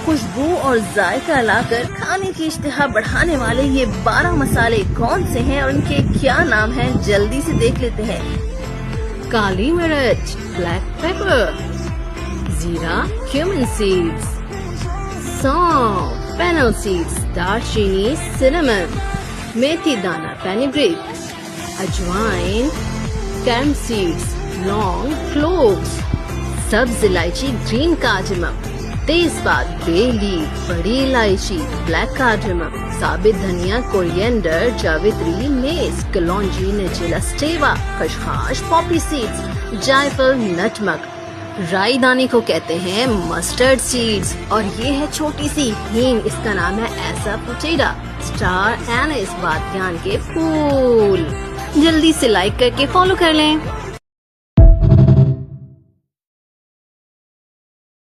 खुशबू और जायका लाकर खाने की इश्तिहा बढ़ाने वाले ये 12 मसाले कौन से हैं और इनके क्या नाम हैं, जल्दी से देख लेते हैं। काली मिर्च, ब्लैक पेपर, जीरा, क्यूमिन सीड्स, सौंफ, फेनल सीड्स, दालचीनी, सिनेमन, मेथी दाना, फेनुग्रीक, अजवाइन, कैरम सीड्स, लौंग, क्लोव्स, सब्ज इलायची, ग्रीन कार्डमम, तेजपात, बे लीफ, बड़ी इलायची, ब्लैक कार्डमम, साबित धनिया, कोरिएंडर, जावित्री, मेस, कलौंजी, नजीला स्टेवा, खसखस, पॉपी सीड्स, जायफल, नटमग। राई दाने को कहते हैं मस्टर्ड सीड्स और ये है छोटी सी हींग, इसका नाम है एसाफोटिडा। स्टार एनिस, बादयान के फूल। जल्दी से लाइक करके फॉलो कर लें।